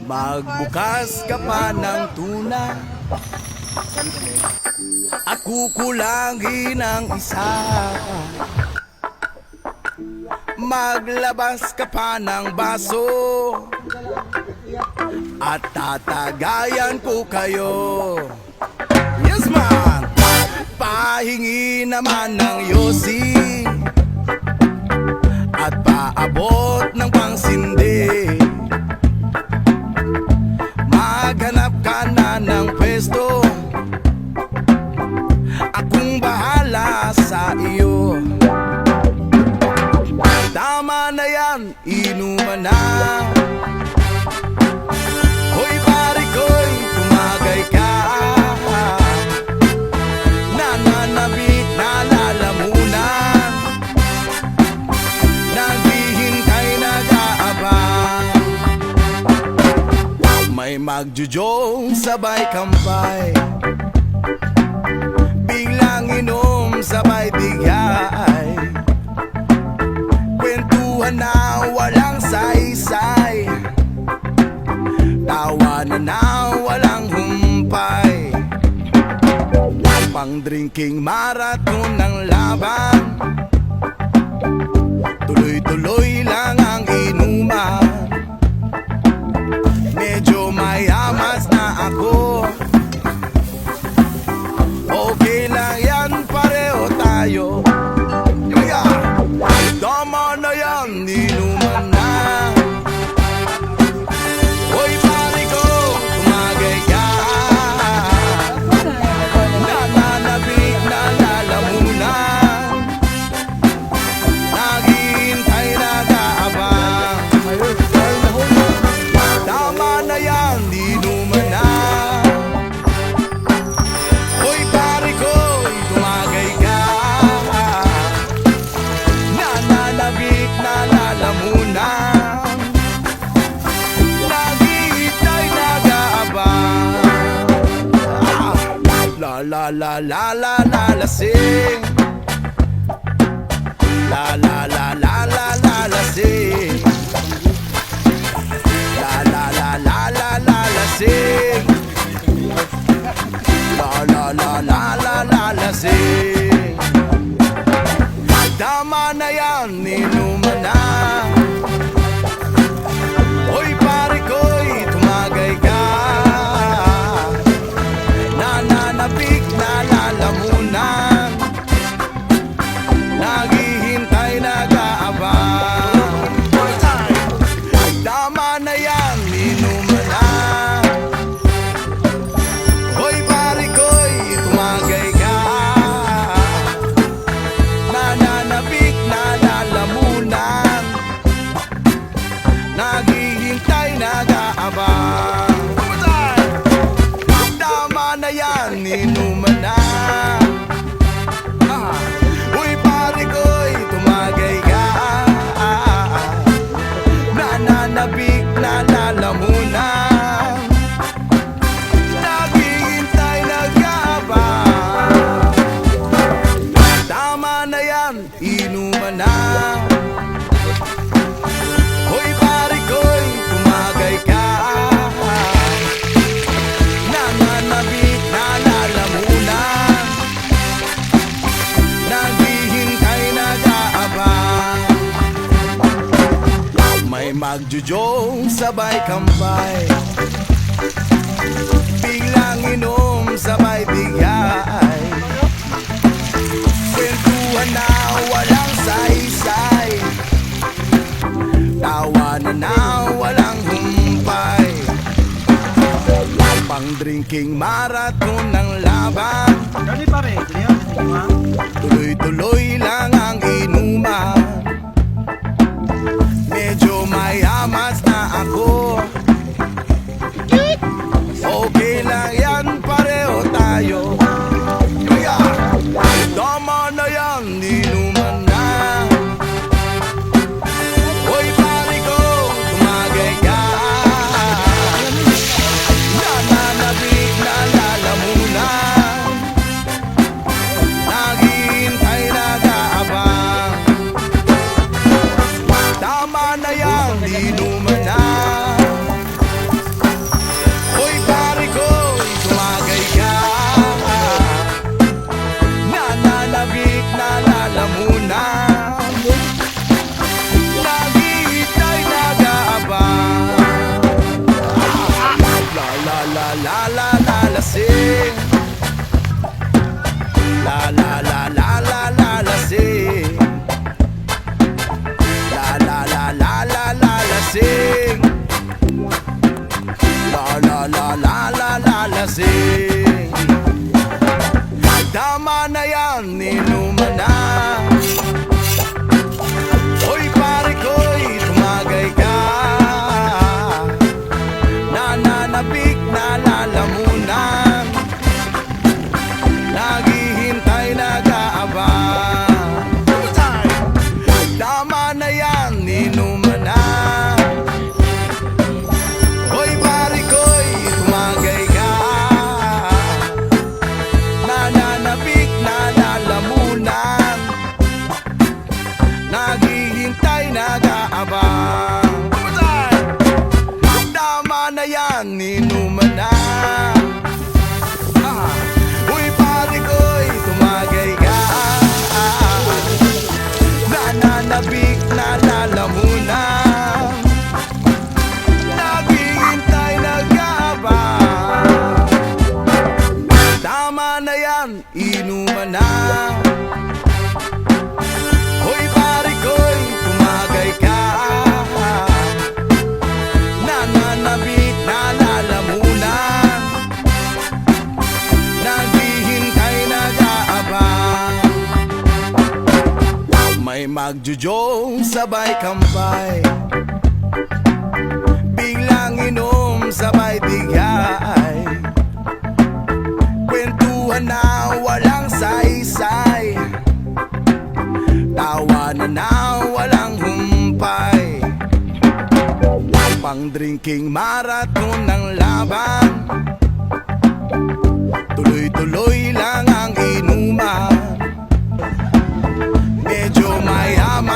Magbukas ka pa ng tuna at kukulangin ang isa. Maglabas ka pa ng baso at tatagayan ko kayo. Yes man! Pahingi naman ng yosi at paabot ng pangsindi. Maghanap ka na ng pwesto, akong bahala sa iyo. Tama na yan, inuman na. Hoy pare ko'y tumagay ka. Nananabik na lalamunan, naghihintay nag-aabang. May magjujong sabay kampay, biglang inom sabay bigay. Kwentuhan na walang saysay, tawanan na walang humpay. Pang drinking marathon ng laban, tuloy-tuloy lang ang inuman. Medyo mayamas na ako, okay lang yan, pareho tayo. Tama na yan, inuman na. Hoy pare ko, tumagay ka. Nananabik na lalamunan, naghihintay nag-aabang. Tama na yan, inuman na. Hoy pare ko, tumagay ka. Nananabik na lalamunan, naghihintay nag-aabang. La la la la la la lasing. La la la la la la lasing. La la la la la la lasing. La la la la la la lasing. Tama na yan, inuman na. Hoy pare ko'y tumagay ka. Nananabik na lalamunan, naghihintay nag-aabang. Tama na yan, inuman na. Hoy pare ko'y tumagay ka. Nananabik na lalamunan, naghihintay nag-aabang. Tama na yan, inuman na. Uy pare ko'y tumagay ka. Nananabik na lalamunan, naghihintay nag-aabang. Tama na yan, inuman na. Hoy pare ko'y tumagay ka. Nananabik na lalamunan, naghihintay nag-aabang. May magjujong sabay kampay, biglang inom sabay bigay. Kwentuhan na walang saysay, tawanan na walang humpay. Pang drinking marathon ng laban, tuloy-tuloy lang ang inuman. Medyo mayamas na ako, okay lang yan, pareho tayo. Tama na yan, inuman na. Hoy pare ko, tumagay ka. Nananabik na lalamunan, naghihintay nag-aabang. inuman na. Hoy pare ko, tumagay ka. Nananabik na lalamunan. Naghihintay, nag-aabang. La la la la la la lasing. La la la la la la lasing. La la la la la la lasing. La la la la la la lasing. Tama na yan, inuman na. Hoy pare ko'y tumagay ka. Nananabik na lalamunan. Naghihintay, nag-aabang. Tama na yan, inuman na. Hoy pare ko'y tumagay ka. Nananabik na lalamunan. Naghihintay, nag-aabang. Tama na yan, inuman na. Uy pare ko'y tumagay ka. Nananabik na lalamunan. Naghihintay, nag-aabang. Tama na yan, inuman na. Hoy pare ko'y tumagay ka. Nananabik na lalamunan. Naghihintay, nag-aabang. May magjujong sabay kampay. Biglang inom sabay bigay. Kwentuhan na walang saysay. Tawanan na walang humpay. Pang-drinking marathon ng laban. Tuloy-tuloy lang ang inuman. Medyo mayaman